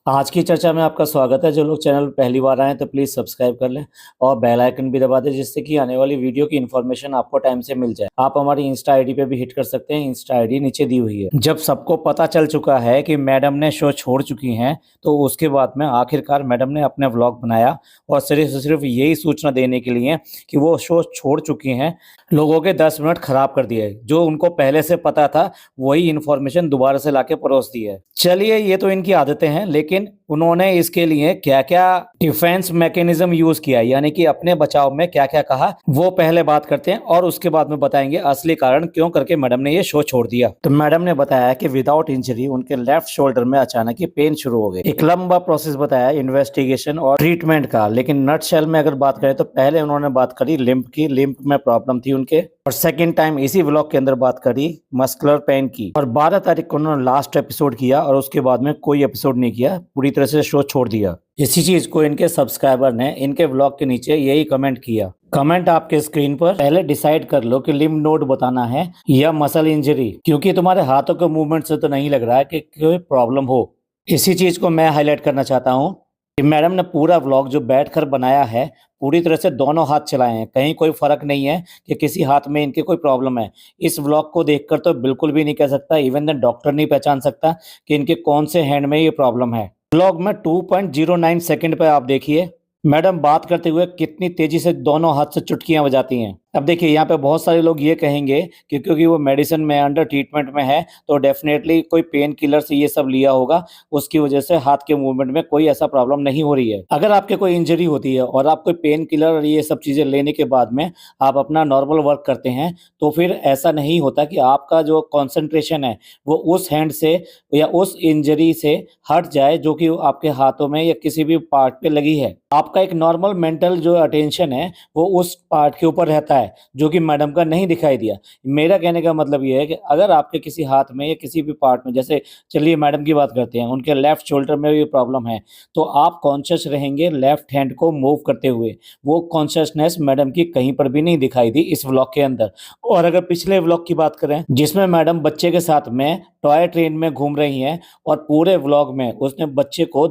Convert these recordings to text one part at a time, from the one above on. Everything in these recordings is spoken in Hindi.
आज की चर्चा में आपका स्वागत है। जो लोग चैनल पर पहली बार आए हैं तो प्लीज़ सब्सक्राइब कर लें और बेल आइकन भी दबा दें, जिससे कि आने वाली वीडियो की इन्फॉर्मेशन आपको टाइम से मिल जाए। आप हमारी इंस्टा आईडी पे भी हिट कर सकते हैं, इंस्टा आईडी नीचे दी हुई है। जब सबको पता चल चुका है कि मैडम ने शो छोड़ चुकी हैं, तो उसके बाद में आखिरकार मैडम ने अपना व्लॉग बनाया और सिर्फ यही सूचना देने के लिए कि वो शो छोड़ चुकी हैं, लोगों के 10 मिनट खराब कर दिए। जो उनको पहले से पता था वही इन्फॉर्मेशन दोबारा से लाके परोस दी है। चलिए, ये तो इनकी आदतें हैं, लेकिन उन्होंने इसके लिए क्या-क्या डिफेंस मैकेनिज्म यूज़ किया, यानी कि अपने बचाव में क्या-क्या कहा, वो पहले बात करते हैं और उसके बाद में बताएँगे असली कारण क्यों करके मैडम ने ये शो छोड़ दिया। तो मैडम ने बताया कि विदाउट इंजरी उनके लेफ्ट शोल्डर में अचानक ही पेन शुरू हो गई। एक लंबा प्रोसेस बताया इन्वेस्टिगेशन और ट्रीटमेंट का, लेकिन नटशेल में अगर बात करें तो पहले उन्होंने बात करी लिम्फ की, लिम्फ में प्रॉब्लम थी उनके, और सेकंड टाइम इसी व्लॉग के अंदर बात करी मस्कुलर पेन की। और 12 तारीख को उन्होंने लास्ट एपिसोड किया और उसके बाद में कोई एपिसोड नहीं किया, पूरी तरह से शो छोड़ दिया। इसी चीज को इनके सब्सक्राइबर ने इनके व्लॉग के नीचे यही कमेंट किया। कमेंट आपके स्क्रीन पर। पहले डिसाइड कर लो कि लिम्फ नोड बताना है या मसल इंजरी, क्योंकि तुम्हारे हाथों के मूवमेंट से तो नहीं लग रहा है कि कोई प्रॉब्लम हो। इसी चीज को मैं हाईलाइट करना चाहता हूँ कि मैडम ने पूरा व्लॉग जो बैठकर बनाया है, पूरी तरह से दोनों हाथ चलाए हैं। कहीं कोई फर्क नहीं है कि किसी हाथ में इनके कोई प्रॉब्लम है। इस व्लॉग को देखकर तो बिल्कुल भी नहीं कह सकता, इवन द डॉक्टर नहीं पहचान सकता कि इनके कौन से हैंड में ये प्रॉब्लम है। व्लॉग में 2.09 सेकंड पे आप देखिए मैडम बात करते हुए कितनी तेजी से दोनों हाथ से चुटकियां बजाती हैं। अब देखिए, यहाँ पे बहुत सारे लोग ये कहेंगे कि क्योंकि वो मेडिसिन में अंडर ट्रीटमेंट में है तो डेफिनेटली कोई पेन किलर से ये सब लिया होगा, उसकी वजह से हाथ के मूवमेंट में कोई ऐसा प्रॉब्लम नहीं हो रही है। अगर आपके कोई इंजरी होती है और आप कोई पेन किलर और ये सब चीज़ें लेने के बाद में आप अपना नॉर्मल वर्क करते हैं, तो फिर ऐसा नहीं होता कि आपका जो कॉन्सेंट्रेशन है वो उस हैंड से या उस इंजरी से हट जाए जो कि आपके हाथों में या किसी भी पार्ट पे लगी है। आपका एक नॉर्मल मेंटल जो अटेंशन है वो उस पार्ट के ऊपर रहता है, जो कि मैडम का नहीं दिखाई दिया। मेरा कहने का मतलब ये है कि अगर आपके किसी हाथ में या किसी भी पार्ट में, जैसे चलिए मैडम की बात करते हैं, उनके लेफ्ट शोल्डर में ये प्रॉब्लम है, तो आप कॉन्शियस रहेंगे लेफ्ट हैंड को मूव करते हुए। वो कॉन्शियसनेस मैडम की कहीं पर भी नहीं दिखाई दी इस व्लॉग के अंदर। और अगर पिछले व्लॉग की बात करें जिसमें मैडम बच्चे के साथ में टॉय ट्रेन में घूम रही हैं और पूरे व्लॉग में उसने बच्चे को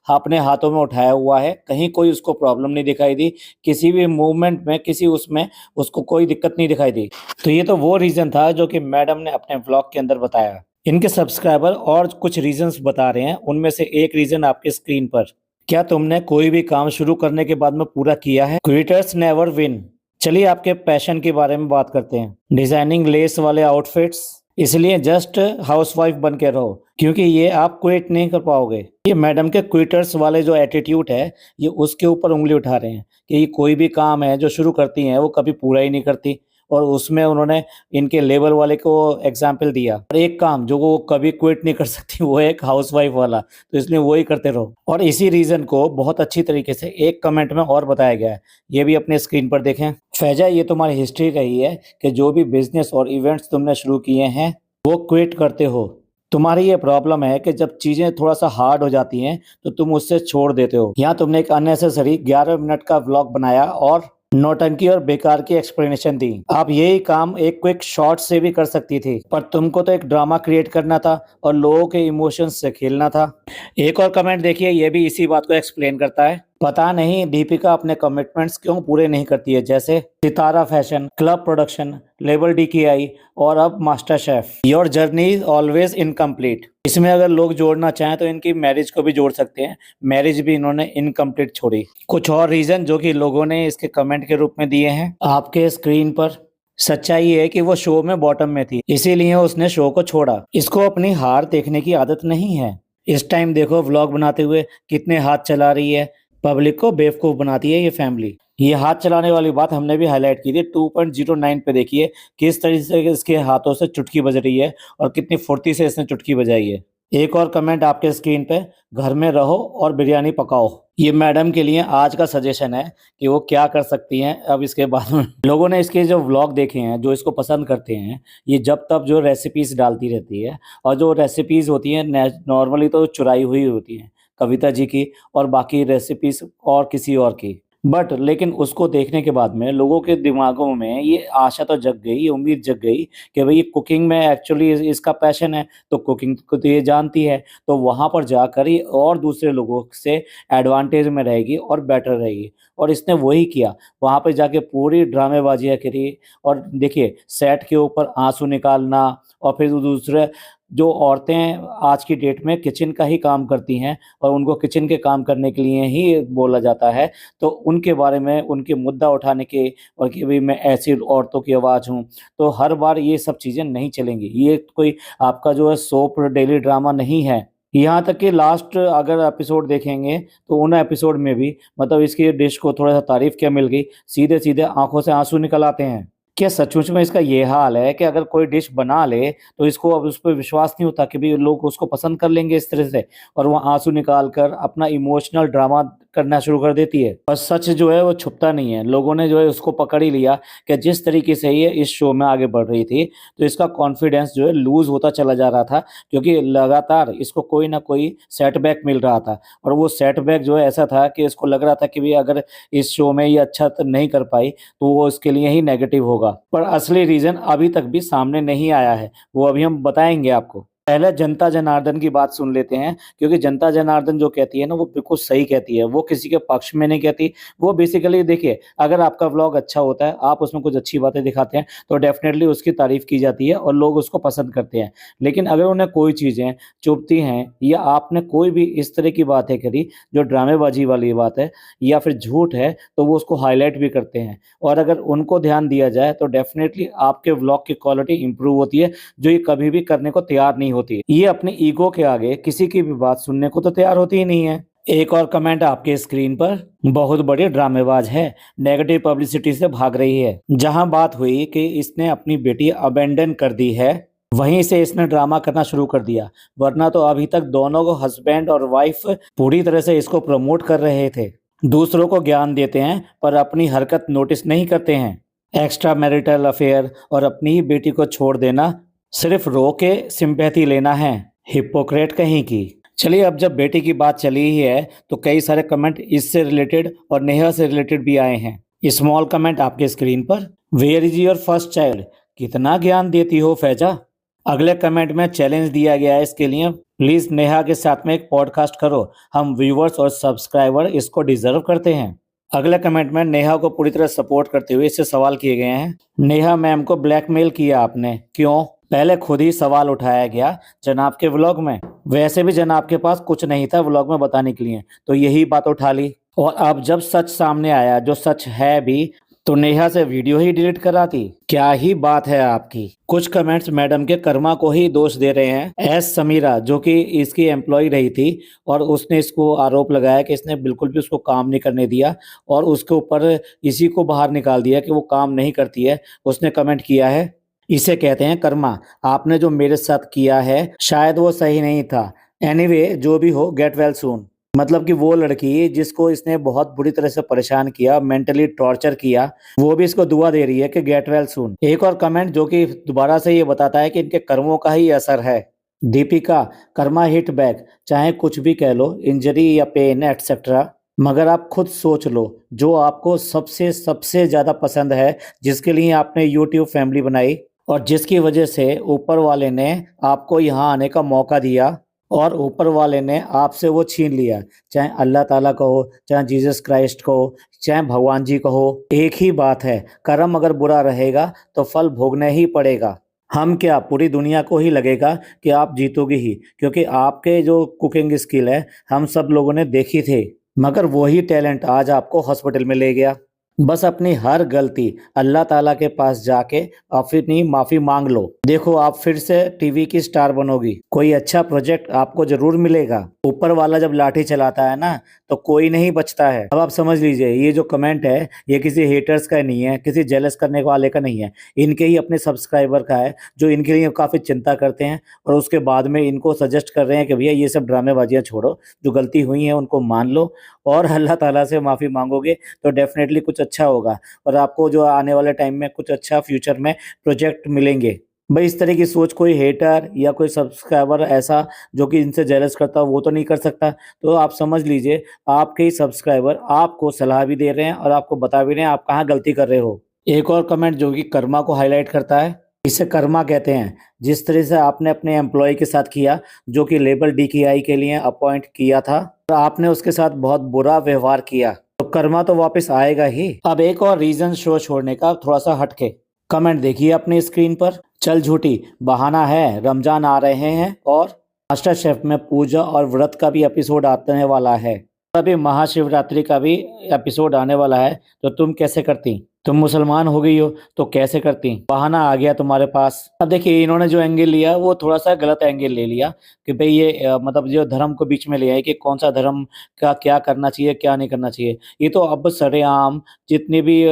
अपने हाथों में उठाया हुआ है, कहीं कोई उसको प्रॉब्लम नहीं दिखाई दी, किसी भी मूवमेंट में किसी उसमें उसको कोई दिक्कत नहीं दिखाई दी। तो ये तो वो रीज़न था जो कि मैडम ने अपने व्लॉग के अंदर बताया। इनके सब्सक्राइबर और कुछ रीजंस बता रहे हैं, उनमें से एक रीजन आपके स्क्रीन पर। क्या तुमने कोई भी काम शुरू करने के बाद में पूरा किया है? Quitters never win. चलिए आपके पैशन के बारे में बात करते हैं। डिजाइनिंग लेस वाले आउटफिट्स, इसलिए जस्ट हाउसवाइफ बन के रहो, क्योंकि ये आप क्विट नहीं कर पाओगे। ये मैडम के क्विटर्स वाले जो एटीट्यूड है, ये उसके ऊपर उंगली उठा रहे हैं कि ये कोई भी काम है जो शुरू करती हैं वो कभी पूरा ही नहीं करती। और उसमें उन्होंने इनके लेबर वाले को एग्जाम्पल दिया। और एक काम जो वो कभी क्विट नहीं कर सकती वो है एक हाउसवाइफ वाला, तो इसलिए वही करते रहो। और इसी रीजन को बहुत अच्छी तरीके से एक कमेंट में और बताया गया है, ये भी अपने स्क्रीन पर देखें। फैजा, ये तुम्हारी हिस्ट्री रही है कि जो भी बिजनेस और इवेंट्स तुमने शुरू किए हैं वो क्विट करते हो। तुम्हारी ये प्रॉब्लम है कि जब चीजें थोड़ा सा हार्ड हो जाती हैं तो तुम उससे छोड़ देते हो। यहाँ तुमने एक अननेसेसरी 11 मिनट का व्लॉग बनाया और नौटंकी और बेकार की एक्सप्लेनेशन दी। आप यही काम एक क्विक शॉट से भी कर सकती थी, पर तुमको तो एक ड्रामा क्रिएट करना था और लोगों के इमोशंस से खेलना था। एक और कमेंट देखिए, ये भी इसी बात को एक्सप्लेन करता है। पता नहीं दीपिका अपने कमिटमेंट्स क्यों पूरे नहीं करती है, जैसे Sitara fashion, club production, label DKI और अब master chef. Your journey is always incomplete. इसमें अगर लोग जोड़ना चाहें तो इनकी मैरिज को भी जोड़ सकते हैं। मैरिज भी इन्होंने इनकम्प्लीट छोड़ी। कुछ और रीजन जो कि लोगों ने इसके कमेंट के रूप में दिए हैं आपके स्क्रीन पर। सच्चाई है कि वो शो में बॉटम में थी, इसीलिए उसने शो को छोड़ा। इसको अपनी हार देखने की आदत नहीं है। इस टाइम देखो व्लॉग बनाते हुए कितने हाथ चला रही है, पब्लिक को बेवकूफ बनाती है ये फैमिली। ये हाथ चलाने वाली बात हमने भी हाईलाइट की थी। 2.09 पे देखिए किस तरीके से इसके हाथों से चुटकी बज रही है और कितनी फुर्ती से इसने चुटकी बजाई है। एक और कमेंट आपके स्क्रीन पे, घर में रहो और बिरयानी पकाओ। ये मैडम के लिए आज का सजेशन है कि वो क्या कर सकती हैं अब इसके बाद में। लोगों ने इसके जो व्लॉग देखे हैं, जो इसको पसंद करते हैं, ये जब तब जो रेसिपीज डालती रहती है, और जो रेसिपीज होती हैं नॉर्मली तो चुराई हुई होती हैं, कविता जी की और बाकी रेसिपीज और किसी और की। बट लेकिन उसको देखने के बाद में लोगों के दिमागों में ये आशा तो जग गई, ये उम्मीद जग गई कि भाई ये कुकिंग में एक्चुअली इसका पैशन है, तो कुकिंग को तो ये जानती है, तो वहाँ पर जाकर ये और दूसरे लोगों से एडवांटेज में रहेगी और बेटर रहेगी। और इसने वही किया, वहाँ पे जाके पूरी ड्रामेबाजियाँ करी। और देखिए सेट के ऊपर आँसू निकालना, और फिर दूसरे जो औरतें आज की डेट में किचन का ही काम करती हैं और उनको किचन के काम करने के लिए ही बोला जाता है, तो उनके बारे में उनके मुद्दा उठाने के, और कि भई मैं ऐसी औरतों की आवाज़ हूँ, तो हर बार ये सब चीज़ें नहीं चलेंगी। ये कोई आपका जो है सोप डेली ड्रामा नहीं है। यहाँ तक कि लास्ट अगर एपिसोड देखेंगे, तो उन एपिसोड में भी मतलब इसकी डिश को थोड़ा-सा तारीफ़ क्या मिल गई, सीधे-सीधे आँखों से आँसू निकल आते हैं। क्या सचमुच में इसका ये हाल है कि अगर कोई डिश बना ले, तो इसको अब उस पे विश्वास नहीं होता कि भई लोग उसको पसंद कर लेंगे इस तरह से, और वो आँसू निकाल कर अपना इमोशनल ड्रामा करना शुरू कर देती है। और सच जो है वो छुपता नहीं है। लोगों ने जो है उसको पकड़ ही लिया कि जिस तरीके से ये इस शो में आगे बढ़ रही थी, तो इसका कॉन्फिडेंस जो है लूज़ होता चला जा रहा था, क्योंकि लगातार इसको कोई न कोई सेटबैक मिल रहा था। और वो सेटबैक जो है ऐसा था कि इसको लग रहा था कि भई अगर इस शो में ये अच्छा नहीं कर पाई, तो वो इसके लिए ही नेगेटिव होगा। पर असली रीज़न अभी तक भी सामने नहीं आया है, वो अभी हम बताएँगे आपको। पहले जनता जनार्दन की बात सुन लेते हैं, क्योंकि जनता जनार्दन जो कहती है ना, वो बिल्कुल सही कहती है। वो किसी के पक्ष में नहीं कहती। वो बेसिकली देखिए, अगर आपका व्लॉग अच्छा होता है, आप उसमें कुछ अच्छी बातें दिखाते हैं, तो डेफ़िनेटली उसकी तारीफ़ की जाती है और लोग उसको पसंद करते हैं। लेकिन अगर उन्हें कोई चीज़ें चुभती हैं, या आपने कोई भी इस तरह की बातें करी जो ड्रामेबाज़ी वाली बात है या फिर झूठ है, तो वो उसको हाइलाइट भी करते हैं। और अगर उनको ध्यान दिया जाए, तो डेफ़िनेटली आपके व्लॉग की क्वालिटी इम्प्रूव होती है, जो ये कभी भी करने को तैयार नहीं होती। ये अपने ईगो के आगे किसी की भी बात सुनने को तो तैयार होती ही नहीं है। एक और कमेंट आपके स्क्रीन पर, बहुत बड़ी ड्रामेबाज है, नेगेटिव पब्लिसिटी से भाग रही है। जहां बात हुई कि इसने अपनी बेटी अबैंडन कर दी है, वहीं से इसने ड्रामा करना शुरू कर दिया। वरना तो अभी तक दोनों को हस्बैंड और वाइफ पूरी तरह से इसको प्रमोट कर रहे थे। दूसरों को ज्ञान देते हैं पर अपनी हरकत नोटिस नहीं करते हैं। एक्स्ट्रा मैरिटल अफेयर और अपनी ही बेटी को छोड़ देना सिर्फ रो के सिंपैथी लेना है, हिपोक्रेट कहीं की। चलिए, अब जब बेटी की बात चली ही है, तो कई सारे कमेंट इससे रिलेटेड और नेहा से रिलेटेड भी आए हैं। स्मॉल कमेंट आपके स्क्रीन पर, where is your first child, कितना ज्ञान देती हो फैजा। अगले कमेंट में चैलेंज दिया गया है इसके लिए, प्लीज नेहा के साथ में एक पॉडकास्ट करो, हम व्यूवर्स और सब्सक्राइबर इसको डिजर्व करते हैं। अगले कमेंट में नेहा को पूरी तरह सपोर्ट करते हुए इससे सवाल किए गए हैं, नेहा मैम को ब्लैकमेल किया आपने, क्यों? पहले खुद ही सवाल उठाया गया जनाब के व्लॉग में। वैसे भी जनाब के पास कुछ नहीं था व्लॉग में बताने के लिए, तो यही बात उठा ली। और अब जब सच सामने आया, जो सच है भी, तो नेहा से वीडियो ही डिलीट करा दी। क्या ही बात है आपकी। कुछ कमेंट्स मैडम के कर्मा को ही दोष दे रहे हैं। एस समीरा, जो कि इसकी एम्प्लॉय रही थी, और उसने इसको आरोप लगाया कि इसने बिल्कुल भी उसको काम नहीं करने दिया और उसके ऊपर इसी को बाहर निकाल दिया कि वो काम नहीं करती है। उसने कमेंट किया है, इसे कहते हैं कर्मा, आपने जो मेरे साथ किया है शायद वो सही नहीं था। एनीवे, जो भी हो, गेट वेल सून। मतलब कि वो लड़की जिसको इसने बहुत बुरी तरह से परेशान किया, मेंटली टॉर्चर किया, वो भी इसको दुआ दे रही है कि गेट वेल सून। एक और कमेंट जो कि दोबारा से ये बताता है कि इनके कर्मों का ही असर है। दीपिका, कर्मा हिट बैक, चाहे कुछ भी कह लो, इंजरी या पेन एटसेट्रा, मगर आप खुद सोच लो, जो आपको सबसे सबसे ज्यादा पसंद है, जिसके लिए आपने यूट्यूब फैमिली बनाई और जिसकी वजह से ऊपर वाले ने आपको यहाँ आने का मौका दिया, और ऊपर वाले ने आपसे वो छीन लिया, चाहे अल्लाह ताला कहो, चाहे जीसस क्राइस्ट कहो, चाहे भगवान जी कहो, एक ही बात है, कर्म अगर बुरा रहेगा तो फल भोगना ही पड़ेगा। हम क्या, पूरी दुनिया को ही लगेगा कि आप जीतोगे ही, क्योंकि आपके जो कुकिंग स्किल है हम सब लोगों ने देखी थे, मगर वही टैलेंट आज आपको हॉस्पिटल में ले गया। बस अपनी हर गलती अल्लाह ताला के पास जाके अपनी माफी मांग लो, देखो आप फिर से टीवी की स्टार बनोगी, कोई अच्छा प्रोजेक्ट आपको जरूर मिलेगा। ऊपर वाला जब लाठी चलाता है ना, तो कोई नहीं बचता है। अब आप समझ लीजिए, ये जो कमेंट है ये किसी हेटर्स का नहीं है, किसी जेलस करने वाले का नहीं है, इनके ही अपने सब्सक्राइबर का है, जो इनके लिए काफी चिंता करते हैं और उसके बाद में इनको सजेस्ट कर रहे हैं कि भैया ये सब ड्रामेबाजियां छोड़ो, जो गलती हुई है उनको मान लो और अल्लाह ताला से माफी मांगोगे तो डेफिनेटली कुछ अच्छा होगा और आपको जो आने वाले टाइम में कुछ अच्छा फ्यूचर में प्रोजेक्ट मिलेंगे। भाई इस तरह की सोच कोई हेटर या कोई सब्सक्राइबर ऐसा जो कि इनसे जेलस करता हो वो तो नहीं कर सकता। तो आप समझ लीजिए आपके ही सब्सक्राइबर आपको सलाह भी दे रहे हैं और आपको बता भी रहे हैं आप कहाँ गलती कर रहे हो। एक और कमेंट जो कि कर्मा को हाईलाइट करता है, इसे कर्मा कहते हैं। जिस तरह से आपने अपने एम्प्लॉय के साथ किया जो कि लेबर DKI के लिए अपॉइंट किया था और आपने उसके साथ बहुत बुरा व्यवहार किया तो कर्मा तो वापस आएगा ही। अब एक और रीजन शो छोड़ने का थोड़ा सा हटके कमेंट देखिए अपनी स्क्रीन पर। चल झूठी, बहाना है, रमजान आ रहे हैं और मास्टर शेफ में पूजा और व्रत का भी एपिसोड आने वाला है। अभी महाशिवरात्रि का भी एपिसोड आने वाला है तो तुम कैसे करती? तुम मुसलमान हो गई हो तो कैसे करती? बहाना आ गया तुम्हारे पास। अब देखिए इन्होंने जो एंगल लिया वो थोड़ा सा गलत एंगल ले लिया कि भाई ये मतलब जो धर्म को बीच में ले आए कि कौन सा धर्म का क्या करना चाहिए क्या नहीं करना चाहिए। ये तो अब सरेआम जितनी भी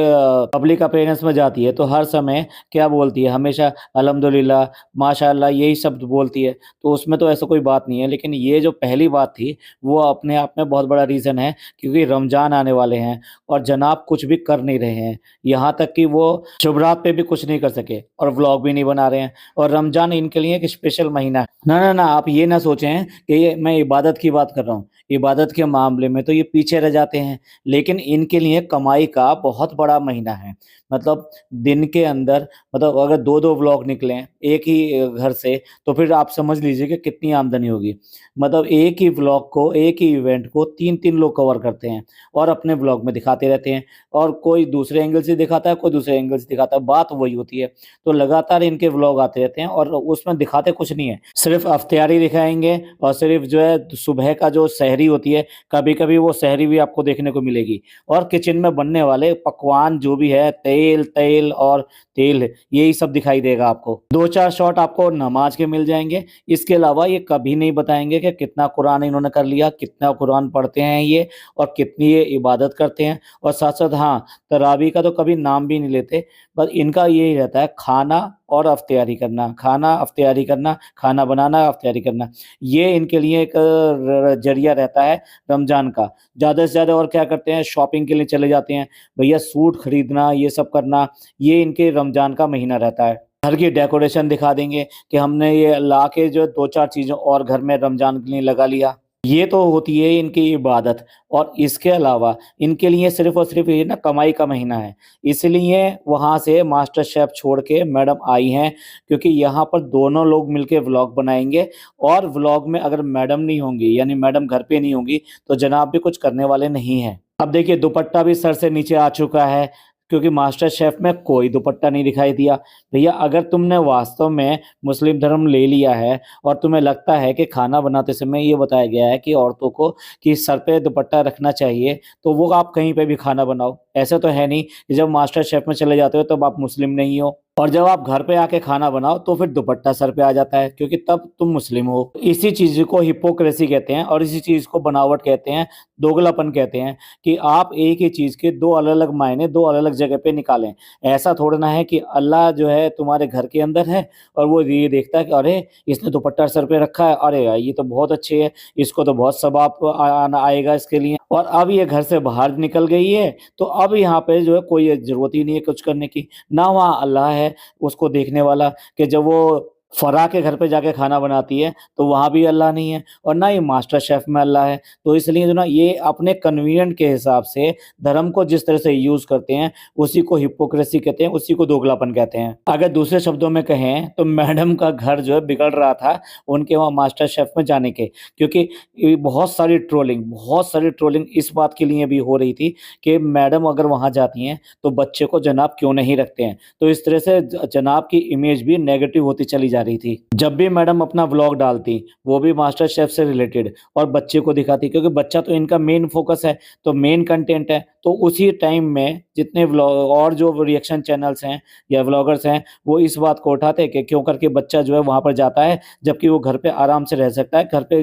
पब्लिक अपेयरेंस में जाती है तो हर समय क्या बोलती है, हमेशा अल्हम्दुलिल्लाह माशाअल्लाह यही शब्द बोलती है। तो उसमें तो ऐसा कोई बात नहीं है, लेकिन ये जो पहली बात थी वो अपने आप में बहुत बड़ा रीज़न है क्योंकि रमज़ान आने वाले हैं और जनाब कुछ भी कर नहीं रहे हैं। यहाँ तक कि वो शुभरात पे भी कुछ नहीं कर सके और व्लॉग भी नहीं बना रहे हैं और रमज़ान इनके लिए एक स्पेशल महीना है। ना, ना, ना आप ये ना सोचें कि ये मैं इबादत की बात कर रहा हूँ। इबादत के मामले में तो ये पीछे रह जाते हैं, लेकिन इनके लिए कमाई का बहुत बड़ा महीना है। मतलब दिन के अंदर मतलब अगर 2-2 व्लॉग निकलें एक ही घर से तो फिर आप समझ लीजिए कि कितनी आमदनी होगी। मतलब एक ही व्लॉग को, एक ही इवेंट को 3-3 लोग कवर करते हैं और अपने व्लॉग में दिखाते रहते हैं और कोई दूसरे एंगल से दिखाता है, कोई दूसरे एंगल से दिखाता है, बात वही होती है। तो लगातार इनके व्लॉग आते रहते हैं और उसमें दिखाते कुछ नहीं है, सिर्फ़ अफ्तारी दिखाएँगे और सिर्फ़ जो है सुबह का जो सहरी होती है, कभी-कभी वो सहरी भी आपको देखने को मिलेगी और किचन में बनने वाले पकवान जो भी है, तेल तेल और तेल, यही सब दिखाई देगा आपको। 2-4 शॉट आपको नमाज़ के मिल जाएँगे, इसके अलावा ये कभी नहीं बताएँगे कि कितना कुरान इन्होंने कर लिया, कितना कुरान पढ़ते हैं ये और कितनी ये इबादत करते हैं और साथ-साथ हाँ, तरावी का तो कभी नाम भी नहीं लेते, बस इनका यही रहता है खाना और अफ्तारी करना, खाना, अफ्तारी करना, खाना बनाना, अफ्तारी करना। ये इनके लिए एक र ज़रिया रहता है रमज़ान का। ज़्यादा से ज़्यादा और क्या करते हैं शॉपिंग के लिए चले जाते हैं, भैया सूट खरीदना, ये सब करना, ये इनके रमज़ान का महीना रहता है। घर की डेकोरेशन दिखा देंगे कि हमने ये ला के जो 2-4 चीज़ें और घर में रमज़ान के लिए लगा लिया। ये तो होती है इनकी इबादत और इसके अलावा इनके लिए सिर्फ़ और सिर्फ़ ये ना कमाई का महीना है। इसलिए वहाँ से मास्टर शेफ़ छोड़ के मैडम आई हैं क्योंकि यहाँ पर दोनों लोग मिलके व्लॉग बनाएँगे और व्लॉग में अगर मैडम नहीं होंगी यानी मैडम घर पे नहीं होंगी तो जनाब भी कुछ करने वाले नहीं हैं। अब देखिए दुपट्टा भी सर से नीचे आ चुका है क्योंकि मास्टर शेफ़ में कोई दुपट्टा नहीं दिखाई दिया। भैया अगर तुमने वास्तव में मुस्लिम धर्म ले लिया है और तुम्हें लगता है कि खाना बनाते समय ये बताया गया है कि औरतों को कि सर पे दुपट्टा रखना चाहिए, तो वो आप कहीं पे भी खाना बनाओ। ऐसा तो है नहीं कि जब मास्टर शेफ़ में चले जाते हो तब आप मुस्लिम नहीं हो और जब आप घर पे आके खाना बनाओ तो फिर दुपट्टा सर पे आ जाता है क्योंकि तब तुम मुस्लिम हो। इसी चीज़ को हिपोक्रेसी कहते हैं और इसी चीज़ को बनावट कहते हैं, दोगलापन कहते हैं कि आप एक ही चीज़ के 2 अलग-अलग मायने 2 अलग-अलग जगह पे निकालें। ऐसा थोड़ा ना है कि अल्लाह जो है तुम्हारे घर के अंदर है और वो ये देखता है कि अरे! इसने दुपट्टा सर पे रखा है, अरे यार ये तो बहुत अच्छी है, इसको तो बहुत सवाब आना आएगा इसके लिए और अब ये घर से बाहर निकल गई है, तो अब यहाँ पे जो है कोई ज़रूरत ही नहीं है कुछ करने की। ना वहाँ अल्लाह है उसको देखने वाला कि जब वो फ़राह के घर पे जाके खाना बनाती है, तो वहाँ भी अल्लाह नहीं है और ना ही मास्टर शेफ़ में अल्लाह है। तो इसलिए जो ना ये अपने कन्वीनिएंट के हिसाब से धर्म को जिस तरह से यूज़ करते हैं, उसी को हिपोक्रेसी कहते हैं, उसी को दोगलापन कहते हैं। अगर दूसरे शब्दों में कहें तो मैडम का घर जो है बिगड़ रहा था उनके वहाँ मास्टर शेफ़ में जाने के क्योंकि बहुत सारी ट्रोलिंग इस बात के लिए भी हो रही थी कि मैडम अगर वहाँ जाती हैं, तो बच्चे को जनाब क्यों नहीं रखते हैं। तो इस तरह से जनाब की इमेज भी नेगेटिव होती चली जा रही थी। जब भी मैडम अपना व्लॉग डालती, वो भी मास्टर शेफ़ से रिलेटेड और बच्चे को दिखाती क्योंकि बच्चा तो इनका मेन फ़ोकस है, तो मेन कंटेंट है। तो उसी टाइम में जितने व्लॉग और जो रिएक्शन चैनल्स हैं या व्लॉगर्स हैं, वो इस बात को उठाते कि क्यों करके बच्चा जो है वहाँ पर जाता है, जबकि वो घर पे आराम से रह सकता है। घर पे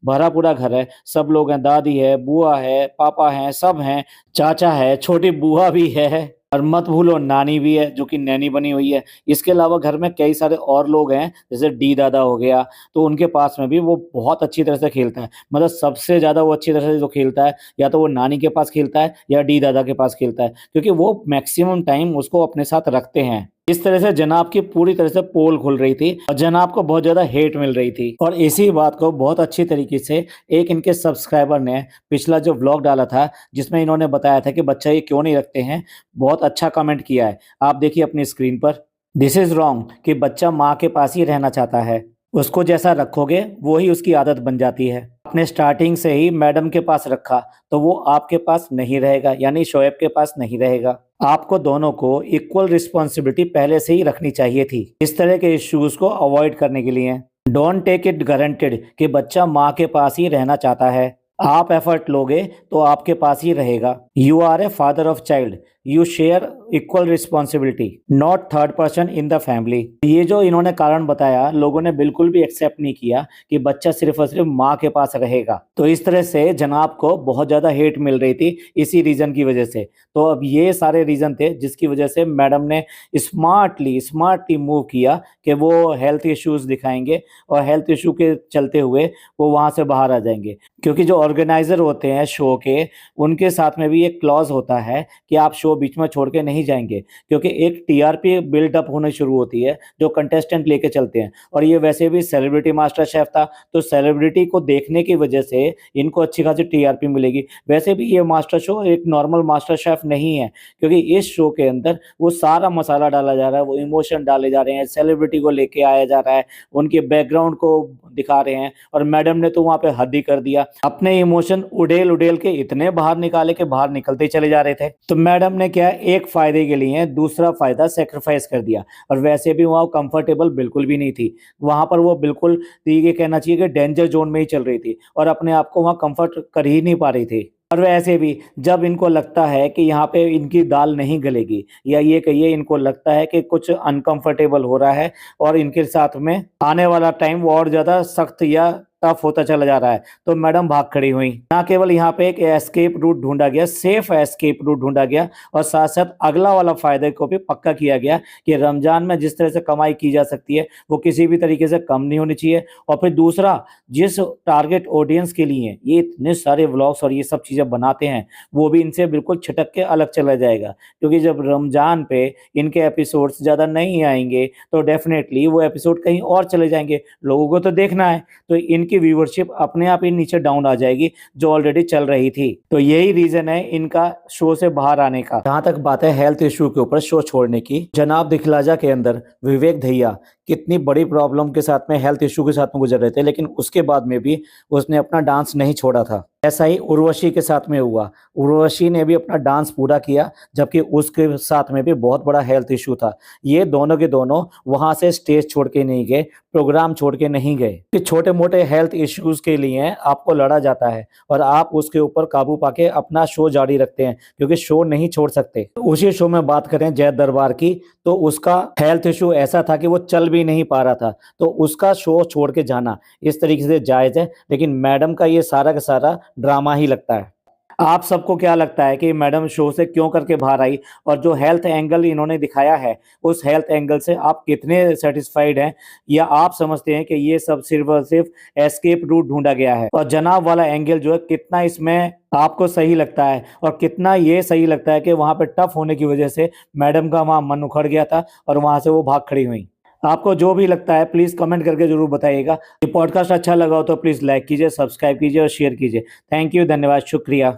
भरा पूरा घर है, सब लोग हैं, दादी है, बुआ है, पापा हैं, सब हैं, चाचा है, छोटी बुआ भी है और मत भूलो नानी भी है जो कि नैनी बनी हुई है। इसके अलावा घर में कई सारे और लोग हैं जैसे डी दादा हो गया, तो उनके पास में भी वो बहुत अच्छी तरह से खेलता है। मतलब सबसे ज़्यादा वो अच्छी तरह से जो खेलता है या तो वो नानी के पास खेलता है या डी दादा के पास खेलता है क्योंकि वो मैक्सिमम टाइम उसको अपने साथ रखते हैं। इस तरह से जनाब की पूरी तरह से पोल खुल रही थी और जनाब को बहुत ज्यादा हेट मिल रही थी। और इसी बात को बहुत अच्छी तरीके से एक इनके सब्सक्राइबर ने पिछला जो व्लॉग डाला था जिसमें इन्होंने बताया था कि बच्चा ये क्यों नहीं रखते हैं, बहुत अच्छा कमेंट किया है। आप देखिए अपनी स्क्रीन पर, दिस इज रॉन्ग कि बच्चा माँ के पास ही रहना चाहता है, उसको जैसा रखोगे वो ही उसकी आदत बन जाती है। आपने स्टार्टिंग से ही मैडम के पास रखा तो वो आपके पास नहीं रहेगा, यानी शोएब के पास नहीं रहेगा। आपको दोनों को इक्वल रिस्पॉन्सिबिलिटी पहले से ही रखनी चाहिए थी इस तरह के इश्यूज को अवॉइड करने के लिए। डोंट टेक इट गारंटेड कि बच्चा माँ के पास ही रहना चाहता है। आप एफर्ट लोगे तो आपके पास ही रहेगा। You are a father of child, you share equal responsibility, not third person in the family. ये जो इन्होंने कारण बताया लोगों ने बिल्कुल भी एक्सेप्ट नहीं किया कि बच्चा सिर्फ और सिर्फ माँ के पास रहेगा। तो इस तरह से जनाब को बहुत ज्यादा हेट मिल रही थी इसी रीजन की वजह से। तो अब ये सारे रीजन थे जिसकी वजह से मैडम ने स्मार्टली मूव किया कि वो हेल्थ इश्यूज दिखाएंगे और हेल्थ इशू के चलते हुए वो वहां से बाहर आ जाएंगे। क्योंकि जो ऑर्गेनाइजर होते हैं शो के, उनके साथ में भी एक क्लॉज होता है कि आप शो बीच में छोड़ के नहीं जाएंगे, क्योंकि एक टीआरपी बिल्डअप होने शुरू होती है जो कंटेस्टेंट लेके चलते हैं। और ये वैसे भी सेलिब्रिटी मास्टर शेफ था तो सेलिब्रिटी को देखने की वजह से इनको अच्छी खासी टीआरपी मिलेगी। वैसे भी ये मास्टर शो एक नॉर्मल मास्टर शेफ नहीं है, क्योंकि इस शो के अंदर वो सारा मसाला डाला जा रहा है, वो इमोशन डाले जा रहे हैं, सेलिब्रिटी को लेके आया जा रहा है, उनके बैकग्राउंड को दिखा रहे हैं। और मैडम ने तो वहां पे हद ही कर दिया, अपने इमोशन उड़ेल उड़ेल के इतने बाहर निकाले के बाहर निकलते ही चले जा रहे थे। तो मैडम ने क्या, एक फायदे के लिए दूसरा फायदा सेक्रीफाइस कर दिया। और वैसे भी वहां कंफर्टेबल बिल्कुल भी नहीं थी, वहां पर वो बिल्कुल ये कहना चाहिए कि डेंजर जोन में ही चल रही थी और अपने आप को वहां कंफर्ट कर ही नहीं पा रही थी। और वैसे भी जब इनको लगता है कि यहाँ पे इनकी दाल नहीं गलेगी, या ये कहिए इनको लगता है कि कुछ अनकंफर्टेबल हो रहा है और इनके साथ में आने वाला टाइम वो और ज्यादा सख्त या टफ होता चला जा रहा है, तो मैडम भाग खड़ी हुई। ना केवल यहाँ पे एक एस्केप रूट ढूंढा गया, सेफ एस्केप रूट ढूंढा गया, और साथ साथ अगला वाला फायदे को भी पक्का किया गया कि रमजान में जिस तरह से कमाई की जा सकती है वो किसी भी तरीके से कम नहीं होनी चाहिए। और फिर दूसरा, जिस टारगेट ऑडियंस के लिए ये इतने सारे व्लॉग्स और ये सब चीजें बनाते हैं वो भी इनसे बिल्कुल छिटक के अलग चला जाएगा। क्योंकि जब रमजान पे इनके एपिसोड्स ज्यादा नहीं आएंगे तो डेफिनेटली वो एपिसोड कहीं और चले जाएंगे, लोगों को तो देखना है, तो इनकी व्यूअरशिप अपने आप ही नीचे डाउन आ जाएगी जो ऑलरेडी चल रही थी। तो यही रीजन है इनका शो से बाहर आने का। जहां तक बात है हेल्थ इशू के ऊपर शो छोड़ने की, जनाब दिखलाजा के अंदर विवेक दहिया कितनी बड़ी प्रॉब्लम के साथ में, हेल्थ इशू के साथ में गुजर रहे थे, लेकिन उसके बाद में भी उसने अपना डांस नहीं छोड़ा था। ऐसा ही उर्वशी के साथ में हुआ, उर्वशी ने भी अपना डांस पूरा किया जबकि उसके साथ में भी बहुत बड़ा हेल्थ इशू था। ये दोनों के दोनों वहां से स्टेज छोड़ के नहीं गए, प्रोग्राम छोड़ के नहीं गए। कि छोटे मोटे हेल्थ इश्यूज के लिए आपको लड़ा जाता है और आप उसके ऊपर काबू पाके अपना शो जारी रखते हैं, क्योंकि शो नहीं छोड़ सकते। उसी शो में बात करें जय दरबार की, तो उसका हेल्थ इशू ऐसा था कि वो चल भी नहीं पा रहा था, तो उसका शो छोड़ के जाना इस तरीके से जायज है। लेकिन मैडम का ये सारा का सारा ड्रामा ही लगता है। आप सबको क्या लगता है कि मैडम शो से क्यों करके बाहर आई, और जो हेल्थ एंगल इन्होंने दिखाया है उस हेल्थ एंगल से आप कितने सेटिस्फाइड हैं, या आप समझते हैं कि ये सब सिर्फ और सिर्फ एस्केप रूट ढूंढा गया है? और जनाब वाला एंगल जो है कितना इसमें आपको सही लगता है, और कितना ये सही लगता है कि वहां पे टफ होने की वजह से मैडम का वहां मन उखड़ गया था और वहां से वो भाग खड़ी हुई? आपको जो भी लगता है प्लीज कमेंट करके जरूर बताइएगा। ये पॉडकास्ट अच्छा लगा हो तो प्लीज लाइक कीजिए, सब्सक्राइब कीजिए और शेयर कीजिए। थैंक यू, धन्यवाद, शुक्रिया।